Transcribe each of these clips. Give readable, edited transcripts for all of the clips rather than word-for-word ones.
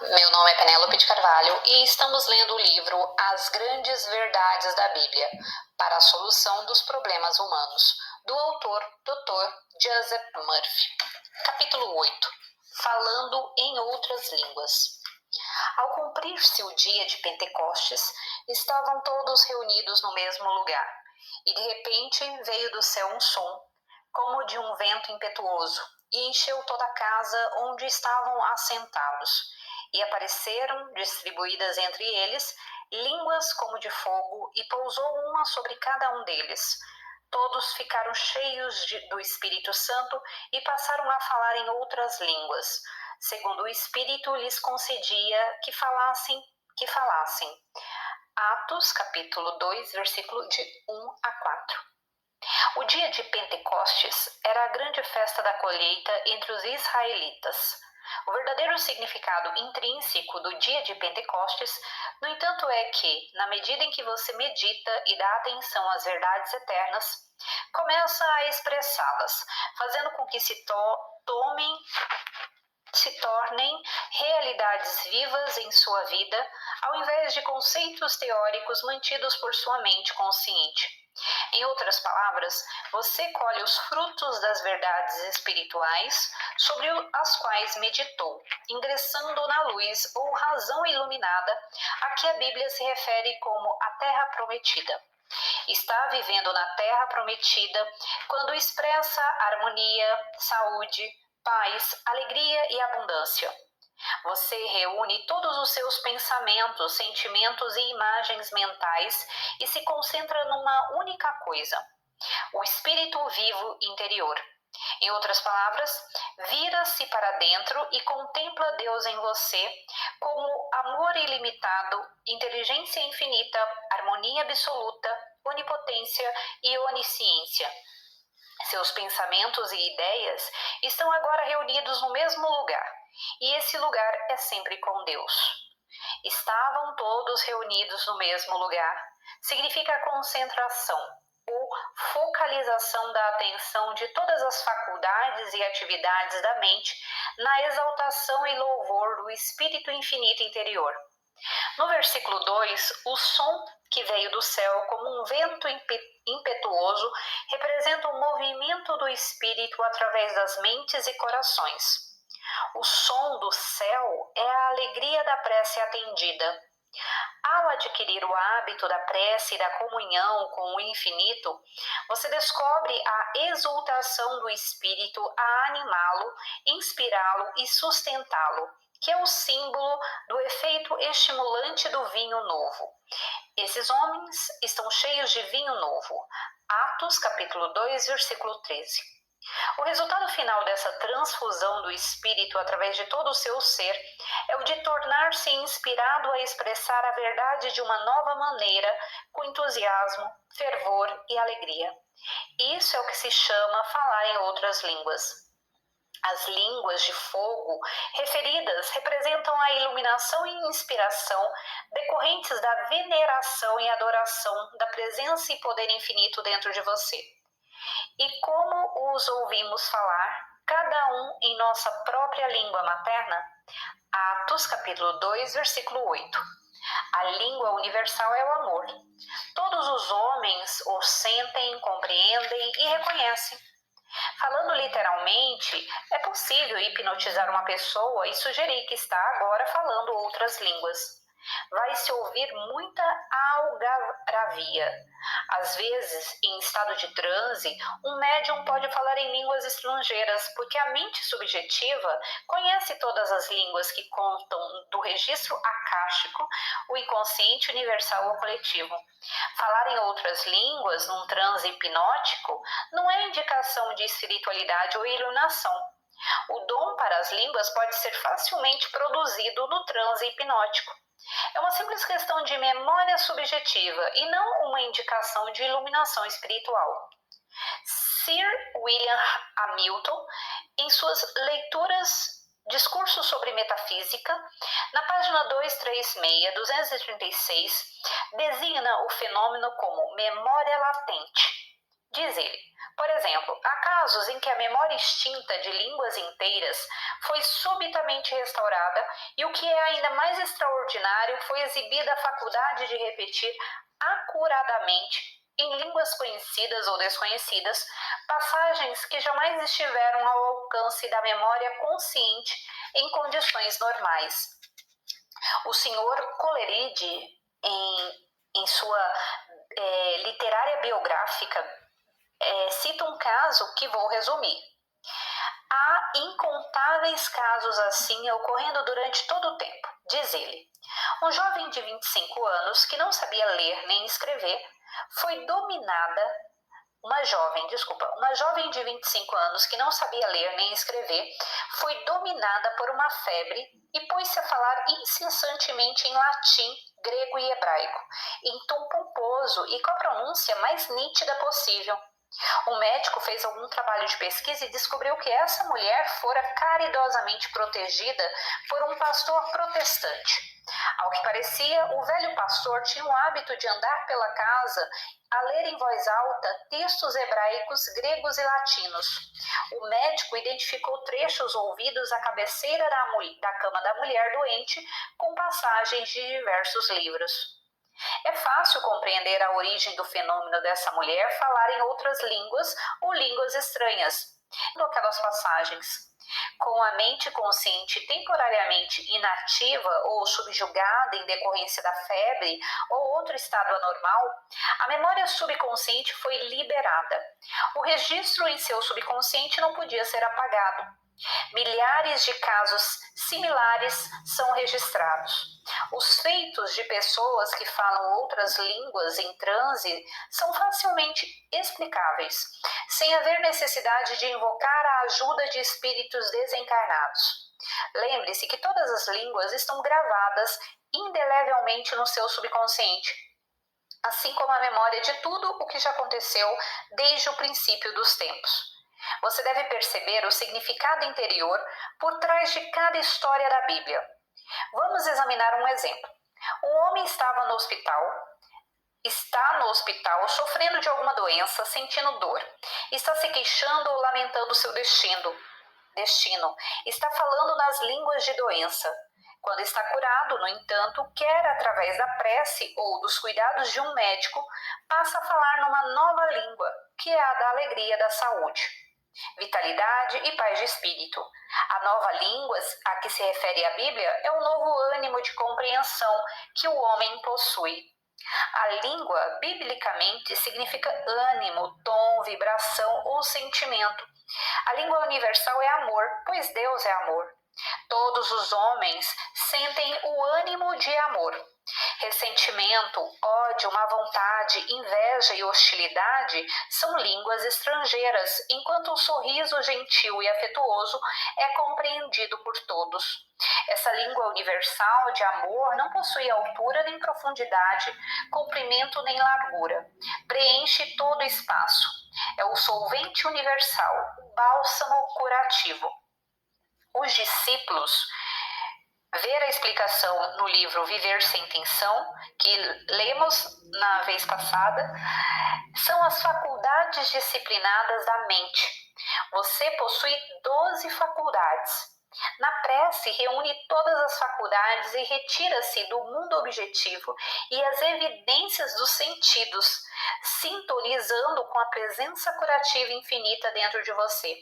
Meu nome é Penélope de Carvalho e estamos lendo o livro As Grandes Verdades da Bíblia para a Solução dos Problemas Humanos, do autor Dr. Joseph Murphy. Capítulo 8. Falando em outras línguas. Ao cumprir-se o dia de Pentecostes, estavam todos reunidos no mesmo lugar, e de repente veio do céu um som, como de um vento impetuoso, e encheu toda a casa onde estavam assentados. E apareceram, distribuídas entre eles, línguas como de fogo, e pousou uma sobre cada um deles. Todos ficaram cheios do Espírito Santo e passaram a falar em outras línguas, segundo o Espírito lhes concedia que falassem. Atos, capítulo 2, versículo de 1 a 4. O dia de Pentecostes era a grande festa da colheita entre os israelitas. O verdadeiro significado intrínseco do dia de Pentecostes, no entanto, é que, na medida em que você medita e dá atenção às verdades eternas, começa a expressá-las, fazendo com que se tornem realidades vivas em sua vida, ao invés de conceitos teóricos mantidos por sua mente consciente. Em outras palavras, você colhe os frutos das verdades espirituais sobre as quais meditou, ingressando na luz ou razão iluminada a que a Bíblia se refere como a Terra Prometida. Está vivendo na Terra Prometida quando expressa harmonia, saúde, paz, alegria e abundância. Você reúne todos os seus pensamentos, sentimentos e imagens mentais e se concentra numa única coisa: o espírito vivo interior. Em outras palavras, vira-se para dentro e contempla Deus em você como amor ilimitado, inteligência infinita, harmonia absoluta, onipotência e onisciência. Seus pensamentos e ideias estão agora reunidos no mesmo lugar, e esse lugar é sempre com Deus. Estavam todos reunidos no mesmo lugar significa concentração ou focalização da atenção de todas as faculdades e atividades da mente na exaltação e louvor do Espírito Infinito interior. No versículo 2, o som que veio do céu como um vento impetuoso representa o movimento do Espírito através das mentes e corações. O som do céu é a alegria da prece atendida. Ao adquirir o hábito da prece e da comunhão com o infinito, você descobre a exultação do Espírito a animá-lo, inspirá-lo e sustentá-lo, que é o símbolo do efeito estimulante do vinho novo. Esses homens estão cheios de vinho novo. Atos, capítulo 2, versículo 13. O resultado final dessa transfusão do Espírito através de todo o seu ser é o de tornar-se inspirado a expressar a verdade de uma nova maneira, com entusiasmo, fervor e alegria. Isso é o que se chama falar em outras línguas. As línguas de fogo referidas representam a iluminação e inspiração decorrentes da veneração e adoração da presença e poder infinito dentro de você. E como os ouvimos falar, cada um em nossa própria língua materna? Atos, capítulo 2, versículo 8. A língua universal é o amor. Todos os homens o sentem, compreendem e reconhecem. Falando literalmente, é possível hipnotizar uma pessoa e sugerir que está agora falando outras línguas. Vai-se ouvir muita algaravia. Às vezes, em estado de transe, um médium pode falar em línguas estrangeiras, porque a mente subjetiva conhece todas as línguas que contam do registro acástico, o inconsciente universal ou coletivo. Falar em outras línguas, num transe hipnótico, não é indicação de espiritualidade ou iluminação. O dom para as línguas pode ser facilmente produzido no transe hipnótico. É uma simples questão de memória subjetiva e não uma indicação de iluminação espiritual. Sir William Hamilton, em suas leituras Discursos sobre Metafísica, na página 236, designa o fenômeno como memória latente. Diz ele: Por exemplo, há casos em que a memória extinta de línguas inteiras foi subitamente restaurada e, o que é ainda mais extraordinário, foi exibida a faculdade de repetir acuradamente, em línguas conhecidas ou desconhecidas, passagens que jamais estiveram ao alcance da memória consciente em condições normais. O senhor Coleridge, em sua literária biográfica, cita um caso que vou resumir. Há incontáveis casos assim ocorrendo durante todo o tempo, diz ele. Um jovem de 25 anos que não sabia ler nem escrever foi dominada. Uma jovem de 25 anos que não sabia ler nem escrever foi dominada por uma febre e pôs-se a falar incessantemente em latim, grego e hebraico, em tom pomposo e com a pronúncia mais nítida possível. Um médico fez algum trabalho de pesquisa e descobriu que essa mulher fora caridosamente protegida por um pastor protestante. Ao que parecia, o velho pastor tinha o hábito de andar pela casa a ler em voz alta textos hebraicos, gregos e latinos. O médico identificou trechos ouvidos à cabeceira da cama da mulher doente com passagens de diversos livros. É fácil compreender a origem do fenômeno dessa mulher falar em outras línguas ou línguas estranhas do aquelas passagens. Com a mente consciente temporariamente inativa ou subjugada em decorrência da febre ou outro estado anormal, a memória subconsciente foi liberada. O registro em seu subconsciente não podia ser apagado. Milhares de casos similares são registrados. Os feitos de pessoas que falam outras línguas em transe são facilmente explicáveis, sem haver necessidade de invocar a ajuda de espíritos desencarnados. Lembre-se que todas as línguas estão gravadas indelevelmente no seu subconsciente, assim como a memória de tudo o que já aconteceu desde o princípio dos tempos. Você deve perceber o significado interior por trás de cada história da Bíblia. Vamos examinar um exemplo. Um homem está no hospital sofrendo de alguma doença, sentindo dor. Está se queixando ou lamentando seu destino. Está falando nas línguas de doença. Quando está curado, no entanto, quer através da prece ou dos cuidados de um médico, passa a falar numa nova língua, que é a da alegria da saúde, vitalidade e paz de espírito. A nova língua a que se refere a Bíblia é o novo ânimo de compreensão que o homem possui. A língua, biblicamente, significa ânimo, tom, vibração ou sentimento. A língua universal é amor, pois Deus é amor. Todos os homens sentem o ânimo de amor. Ressentimento, ódio, má vontade, inveja e hostilidade são línguas estrangeiras, enquanto o sorriso gentil e afetuoso é compreendido por todos. Essa língua universal de amor não possui altura nem profundidade, comprimento nem largura. Preenche todo o espaço. É o solvente universal, o bálsamo curativo. Os discípulos, ver a explicação no livro Viver Sem Intenção, que lemos na vez passada, são as faculdades disciplinadas da mente. Você possui 12 faculdades. Na prece, reúne todas as faculdades e retira-se do mundo objetivo e as evidências dos sentidos, sintonizando com a presença curativa infinita dentro de você.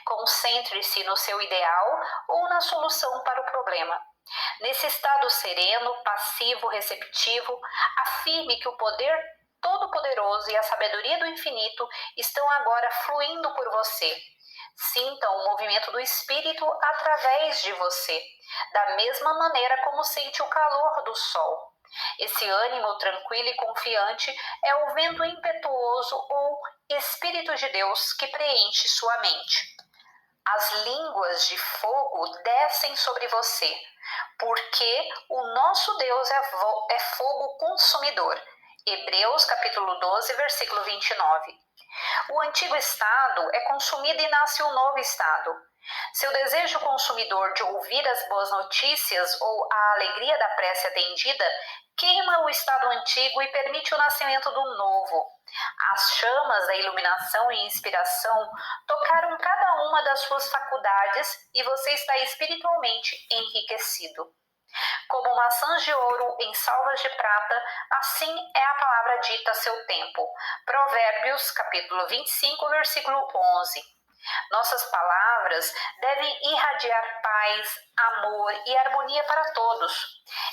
Concentre-se no seu ideal ou na solução para o problema. Nesse estado sereno, passivo, receptivo, afirme que o poder todo-poderoso e a sabedoria do infinito estão agora fluindo por você. Sinta o movimento do espírito através de você, da mesma maneira como sente o calor do sol. Esse ânimo tranquilo e confiante é o vento impetuoso ou Espírito de Deus que preenche sua mente. As línguas de fogo descem sobre você, porque o nosso Deus é fogo consumidor. Hebreus capítulo 12, versículo 29. O antigo estado é consumido e nasce um novo estado. Seu desejo consumidor de ouvir as boas notícias ou a alegria da prece atendida queima o estado antigo e permite o nascimento do novo. As chamas da iluminação e inspiração tocaram cada uma das suas faculdades e você está espiritualmente enriquecido. Como maçãs de ouro em salvas de prata, assim é a palavra dita a seu tempo. Provérbios, capítulo 25, versículo 11. Nossas palavras devem irradiar paz, amor e harmonia para todos.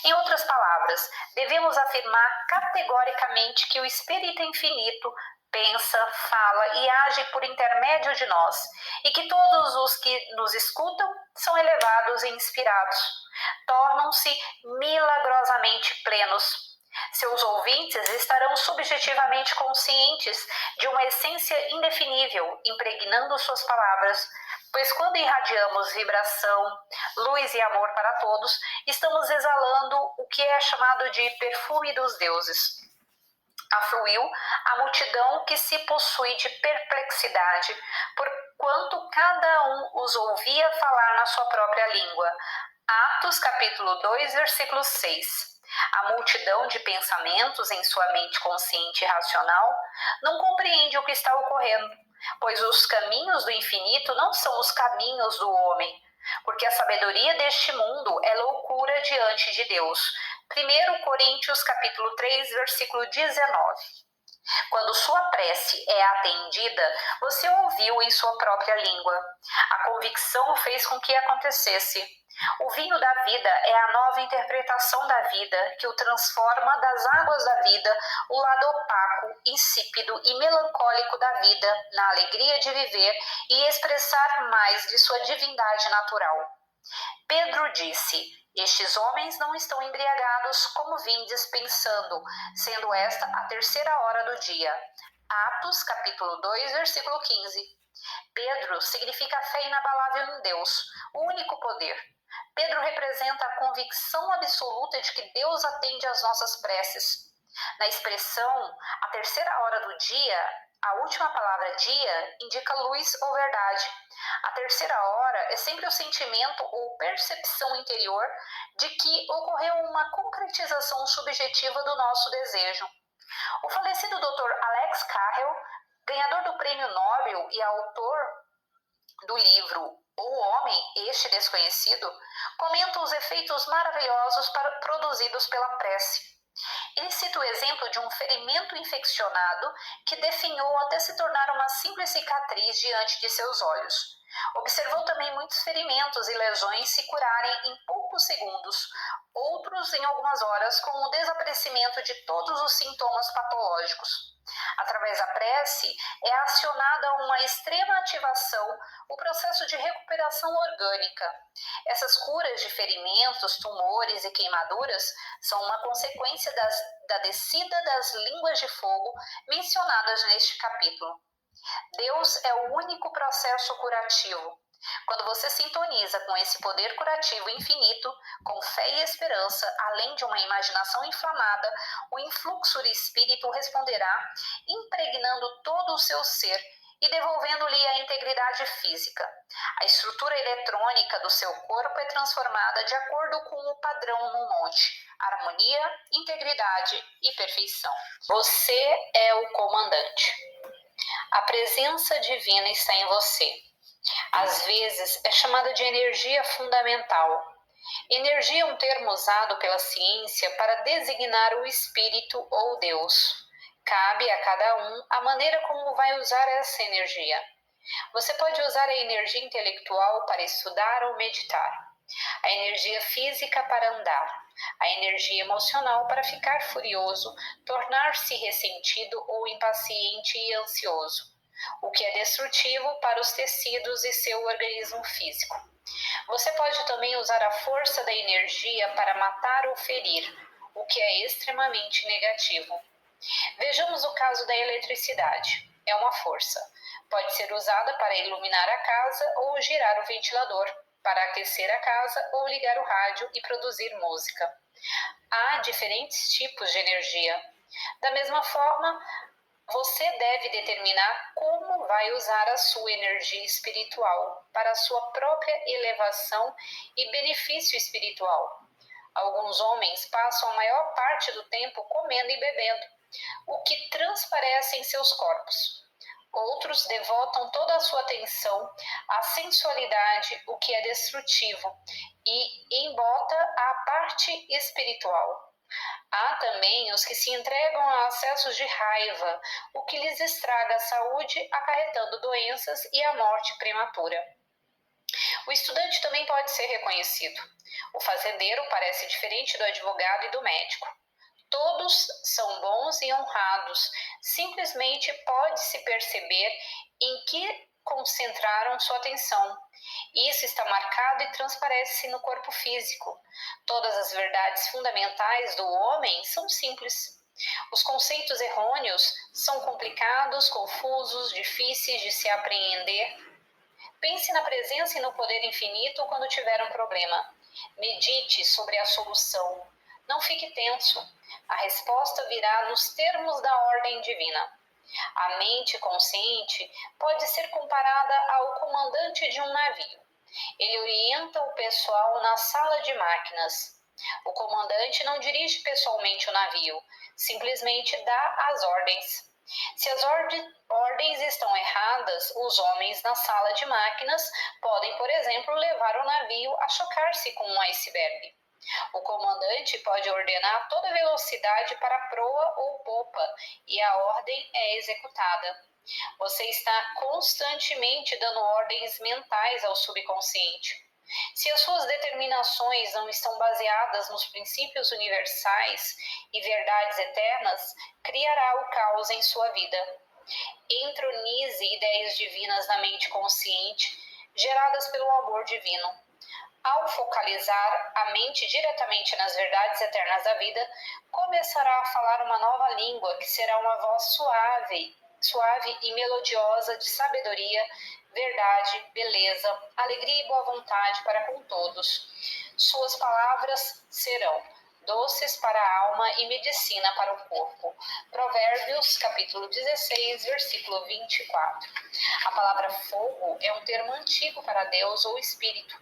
Em outras palavras, devemos afirmar categoricamente que o Espírito Infinito pensa, fala e age por intermédio de nós, e que todos os que nos escutam são elevados e inspirados, tornam-se milagrosamente plenos. Seus ouvintes estarão subjetivamente conscientes de uma essência indefinível impregnando suas palavras, pois quando irradiamos vibração, luz e amor para todos, estamos exalando o que é chamado de perfume dos deuses. Afluiu a multidão que se possui de perplexidade, porquanto cada um os ouvia falar na sua própria língua. Atos capítulo 2, versículo 6. A multidão de pensamentos em sua mente consciente e racional não compreende o que está ocorrendo, pois os caminhos do infinito não são os caminhos do homem, porque a sabedoria deste mundo é loucura diante de Deus. 1 Coríntios capítulo 3, versículo 19. Quando sua prece é atendida, você ouviu em sua própria língua. A convicção fez com que acontecesse. O vinho da vida é a nova interpretação da vida que o transforma das águas da vida, o lado opaco, insípido e melancólico da vida, na alegria de viver e expressar mais de sua divindade natural. Pedro disse: estes homens não estão embriagados como vindes pensando, sendo esta a terceira hora do dia. Atos capítulo 2, versículo 15. Pedro significa fé inabalável em Deus, o único poder. Pedro representa a convicção absoluta de que Deus atende às nossas preces. Na expressão a terceira hora do dia, a última palavra dia indica luz ou verdade. A terceira hora é sempre o sentimento ou percepção interior de que ocorreu uma concretização subjetiva do nosso desejo. O falecido Dr. Alex Carrel, ganhador do Prêmio Nobel e autor do livro O Homem, Este Desconhecido, comenta os efeitos maravilhosos produzidos pela prece. Ele cita o exemplo de um ferimento infeccionado que definhou até se tornar uma simples cicatriz diante de seus olhos. Observou também muitos ferimentos e lesões se curarem em poucos segundos, outros em algumas horas, com o desaparecimento de todos os sintomas patológicos. Através da prece, é acionada uma extrema ativação o processo de recuperação orgânica. Essas curas de ferimentos, tumores e queimaduras são uma consequência da descida das línguas de fogo mencionadas neste capítulo. Deus é o único processo curativo. Quando você sintoniza com esse poder curativo infinito, com fé e esperança, além de uma imaginação inflamada, o influxo do Espírito responderá, impregnando todo o seu ser e devolvendo-lhe a integridade física. A estrutura eletrônica do seu corpo é transformada de acordo com o padrão no monte: harmonia, integridade e perfeição. Você é o comandante. A presença divina está em você. Às vezes é chamada de energia fundamental. Energia é um termo usado pela ciência para designar o espírito ou Deus. Cabe a cada um a maneira como vai usar essa energia. Você pode usar a energia intelectual para estudar ou meditar, a energia física para andar, a energia emocional para ficar furioso, tornar-se ressentido ou impaciente e ansioso, o que é destrutivo para os tecidos e seu organismo físico. Você pode também usar a força da energia para matar ou ferir, o que é extremamente negativo. Vejamos o caso da eletricidade. É uma força. Pode ser usada para iluminar a casa ou girar o ventilador, para aquecer a casa ou ligar o rádio e produzir música. Há diferentes tipos de energia. Da mesma forma, você deve determinar como vai usar a sua energia espiritual para a sua própria elevação e benefício espiritual. Alguns homens passam a maior parte do tempo comendo e bebendo, o que transparece em seus corpos. Outros devotam toda a sua atenção à sensualidade, o que é destrutivo, e embota a parte espiritual. Há também os que se entregam a acessos de raiva, o que lhes estraga a saúde, acarretando doenças e a morte prematura. O estudante também pode ser reconhecido. O fazendeiro parece diferente do advogado e do médico. Todos são bons e honrados, simplesmente pode-se perceber em que concentraram sua atenção. Isso está marcado e transparece no corpo físico. Todas as verdades fundamentais do homem são simples. Os conceitos errôneos são complicados, confusos, difíceis de se apreender. Pense na presença e no poder infinito quando tiver um problema. Medite sobre a solução. Não fique tenso. A resposta virá nos termos da ordem divina. A mente consciente pode ser comparada ao comandante de um navio. Ele orienta o pessoal na sala de máquinas. O comandante não dirige pessoalmente o navio, simplesmente dá as ordens. Se as ordens estão erradas, os homens na sala de máquinas podem, por exemplo, levar o navio a chocar-se com um iceberg. O comandante pode ordenar toda velocidade para proa ou popa e a ordem é executada. Você está constantemente dando ordens mentais ao subconsciente. Se as suas determinações não estão baseadas nos princípios universais e verdades eternas, criará o caos em sua vida. Entronize ideias divinas na mente consciente, geradas pelo amor divino. Ao focalizar a mente diretamente nas verdades eternas da vida, começará a falar uma nova língua que será uma voz suave e melodiosa de sabedoria, verdade, beleza, alegria e boa vontade para com todos. Suas palavras serão doces para a alma e medicina para o corpo. Provérbios, capítulo 16, versículo 24. A palavra fogo é um termo antigo para Deus ou espírito.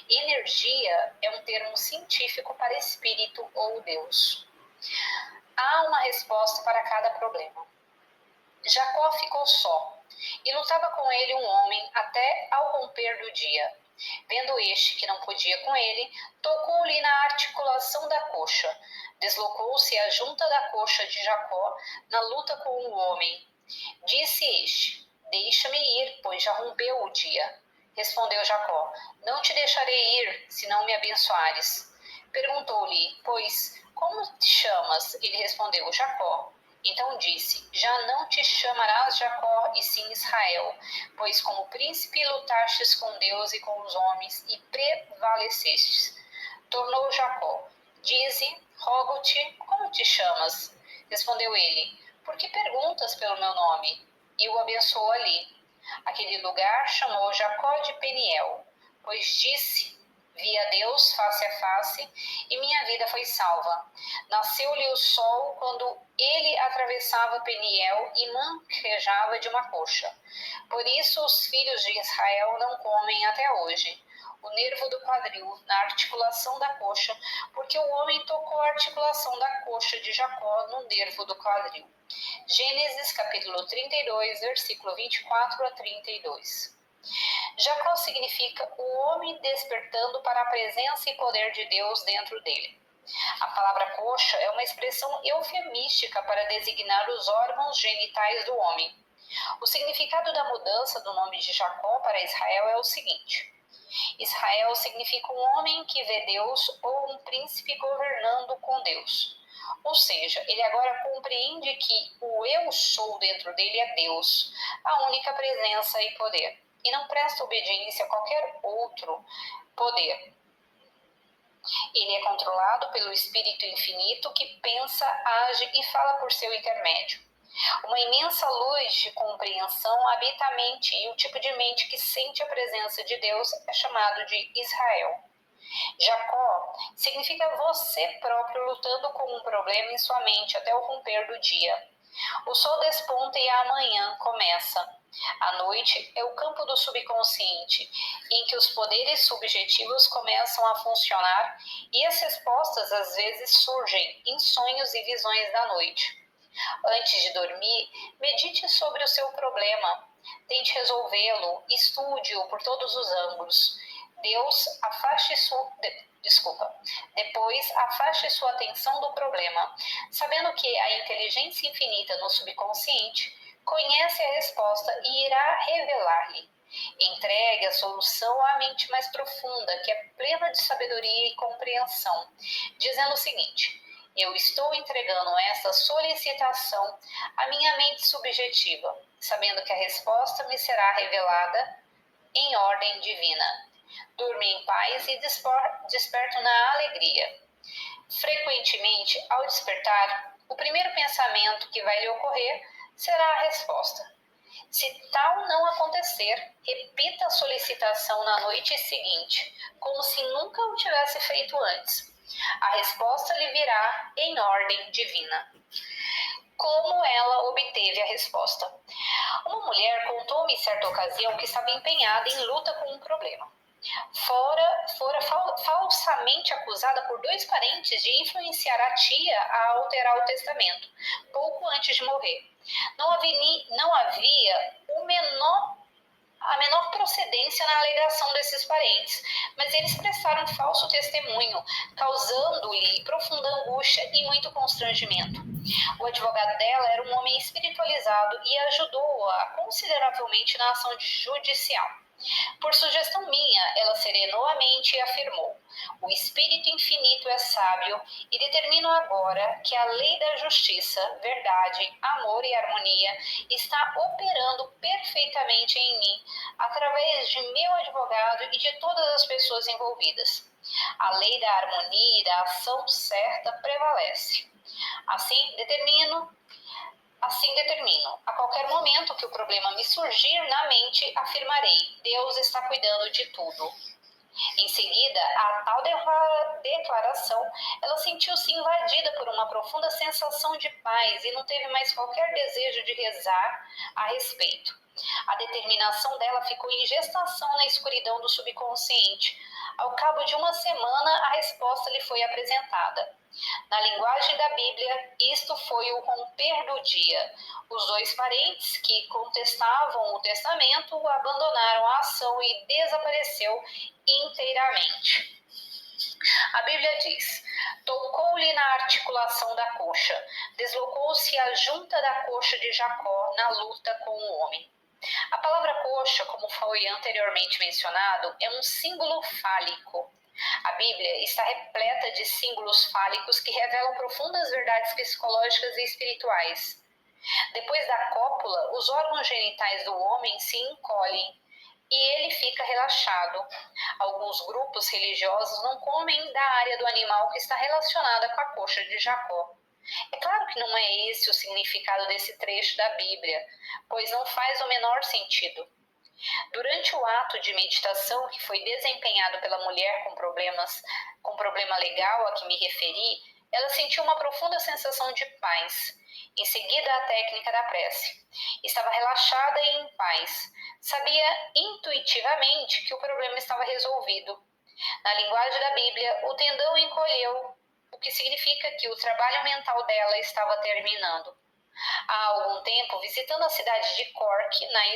Energia é um termo científico para espírito ou Deus. Há uma resposta para cada problema. Jacó ficou só, e lutava com ele um homem até ao romper do dia. Vendo este que não podia com ele, tocou-lhe na articulação da coxa. Deslocou-se a junta da coxa de Jacó na luta com o homem. Disse este: deixa-me ir, pois já rompeu o dia. Respondeu Jacó: não te deixarei ir, se não me abençoares. Perguntou-lhe, pois, como te chamas? Ele respondeu: Jacó. Então disse: já não te chamarás Jacó, e sim Israel, pois como príncipe lutastes com Deus e com os homens, e prevalecestes. Tornou Jacó: dize, rogo-te, como te chamas? Respondeu ele: por que perguntas pelo meu nome? E o abençoou ali. Aquele lugar chamou Jacó de Peniel, pois disse: vi a Deus face a face, e minha vida foi salva. Nasceu-lhe o sol quando ele atravessava Peniel e manquejava de uma coxa. Por isso os filhos de Israel não comem até hoje o nervo do quadril na articulação da coxa, porque o homem tocou a articulação da coxa de Jacó no nervo do quadril. Gênesis capítulo 32, versículo 24 a 32. Jacó significa o homem despertando para a presença e poder de Deus dentro dele. A palavra coxa é uma expressão eufemística para designar os órgãos genitais do homem. O significado da mudança do nome de Jacó para Israel é o seguinte: Israel significa um homem que vê Deus ou um príncipe governando com Deus. Ou seja, ele agora compreende que o eu sou dentro dele é Deus, a única presença e poder, e não presta obediência a qualquer outro poder. Ele é controlado pelo Espírito Infinito que pensa, age e fala por seu intermédio. Uma imensa luz de compreensão habita a mente, e o tipo de mente que sente a presença de Deus é chamado de Israel. Jacó significa você próprio lutando com um problema em sua mente até o romper do dia. O sol desponta e a manhã começa. A noite é o campo do subconsciente, em que os poderes subjetivos começam a funcionar e as respostas às vezes surgem em sonhos e visões da noite. Antes de dormir, medite sobre o seu problema. Tente resolvê-lo, estude-o por todos os ângulos. Depois, afaste sua atenção do problema, sabendo que a inteligência infinita no subconsciente conhece a resposta e irá revelar-lhe. Entregue a solução à mente mais profunda, que é plena de sabedoria e compreensão, dizendo o seguinte: eu estou entregando essa solicitação à minha mente subjetiva, sabendo que a resposta me será revelada em ordem divina. Durmo em paz e desperto na alegria. Frequentemente, ao despertar, o primeiro pensamento que vai lhe ocorrer será a resposta. Se tal não acontecer, repita a solicitação na noite seguinte, como se nunca o tivesse feito antes. A resposta lhe virá em ordem divina. Como ela obteve a resposta? Uma mulher contou-me em certa ocasião que estava empenhada em luta com um problema. Fora falsamente acusada por 2 parentes de influenciar a tia a alterar o testamento, pouco antes de morrer. Não havia a menor procedência na alegação desses parentes, mas eles prestaram falso testemunho, causando-lhe profunda angústia e muito constrangimento. O advogado dela era um homem espiritualizado e ajudou-a consideravelmente na ação judicial. Por sugestão minha, ela serenou a mente e afirmou: o Espírito Infinito é sábio e determino agora que a lei da justiça, verdade, amor e harmonia está operando perfeitamente em mim, através de meu advogado e de todas as pessoas envolvidas. A lei da harmonia e da ação certa prevalece. Assim determino, a qualquer momento que o problema me surgir na mente, afirmarei: Deus está cuidando de tudo. Em seguida, a tal declaração, ela sentiu-se invadida por uma profunda sensação de paz e não teve mais qualquer desejo de rezar a respeito. A determinação dela ficou em gestação na escuridão do subconsciente. Ao cabo de uma semana, a resposta lhe foi apresentada. Na linguagem da Bíblia, isto foi o romper do dia. Os 2 parentes que contestavam o testamento abandonaram a ação e desapareceu inteiramente. A Bíblia diz: tocou-lhe na articulação da coxa, deslocou-se a junta da coxa de Jacó na luta com o homem. A palavra coxa, como foi anteriormente mencionado, é um símbolo fálico. A Bíblia está repleta de símbolos fálicos que revelam profundas verdades psicológicas e espirituais. Depois da cópula, os órgãos genitais do homem se encolhem e ele fica relaxado. Alguns grupos religiosos não comem da área do animal que está relacionada com a coxa de Jacó. É claro que não é esse o significado desse trecho da Bíblia, pois não faz o menor sentido. Durante o ato de meditação que foi desempenhado pela mulher com problema legal a que me referi, ela sentiu uma profunda sensação de paz. Em seguida, a técnica da prece. Estava relaxada e em paz. Sabia intuitivamente que o problema estava resolvido. Na linguagem da Bíblia, o tendão encolheu, o que significa que o trabalho mental dela estava terminando. Há algum tempo, visitando a cidade de Cork, na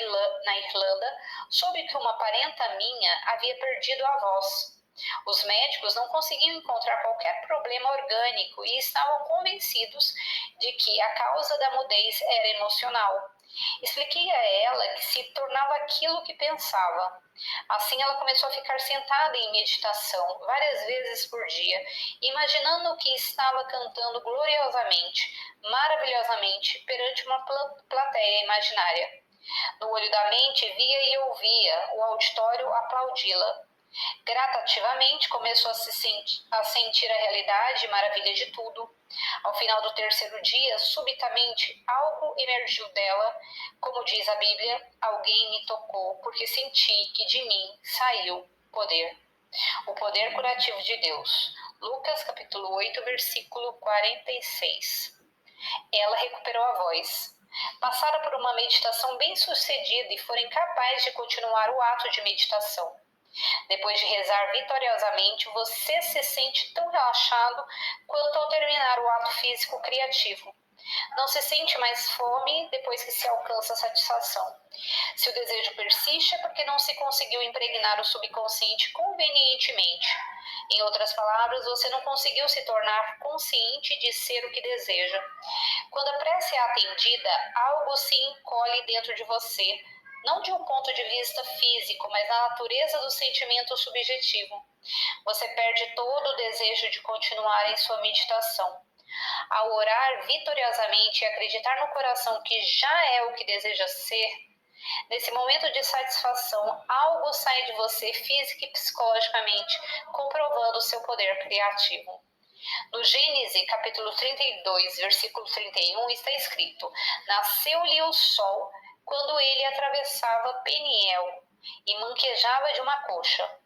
Irlanda, soube que uma parenta minha havia perdido a voz. Os médicos não conseguiam encontrar qualquer problema orgânico e estavam convencidos de que a causa da mudez era emocional. Expliquei a ela que se tornava aquilo que pensava. Assim, ela começou a ficar sentada em meditação várias vezes por dia, imaginando que estava cantando gloriosamente, maravilhosamente, perante uma plateia imaginária. No olho da mente, via e ouvia o auditório aplaudi-la. Gradativamente começou a sentir a realidade e maravilha de tudo. Ao final do 3º dia, subitamente, algo emergiu dela. Como diz a Bíblia, alguém me tocou, porque senti que de mim saiu poder. O poder curativo de Deus. Lucas capítulo 8, versículo 46. Ela recuperou a voz. Passaram por uma meditação bem-sucedida e foram incapazes de continuar o ato de meditação. Depois de rezar vitoriosamente, você se sente tão relaxado quanto ao terminar o ato físico criativo. Não se sente mais fome depois que se alcança a satisfação. Se o desejo persiste, é porque não se conseguiu impregnar o subconsciente convenientemente. Em outras palavras, você não conseguiu se tornar consciente de ser o que deseja. Quando a prece é atendida, algo se encolhe dentro de você, não de um ponto de vista físico, mas na natureza do sentimento subjetivo. Você perde todo o desejo de continuar em sua meditação. Ao orar vitoriosamente e acreditar no coração que já é o que deseja ser, nesse momento de satisfação, algo sai de você física e psicologicamente, comprovando o seu poder criativo. No Gênesis, capítulo 32, versículo 31, está escrito: Nasceu-lhe o sol quando ele atravessava Peniel e manquejava de uma coxa.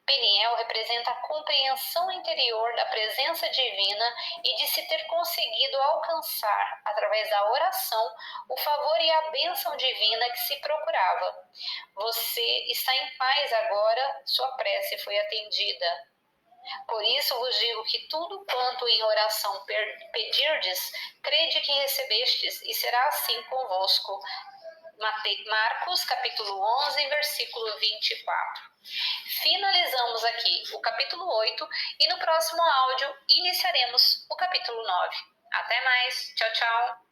Peniel representa a compreensão interior da presença divina e de se ter conseguido alcançar, através da oração, o favor e a bênção divina que se procurava. Você está em paz agora, sua prece foi atendida. Por isso vos digo que tudo quanto em oração pedirdes, crede que recebestes, e será assim convosco. Marcos, capítulo 11, versículo 24. Finalizamos aqui o capítulo 8 e no próximo áudio iniciaremos o capítulo 9. Até mais. Tchau, tchau.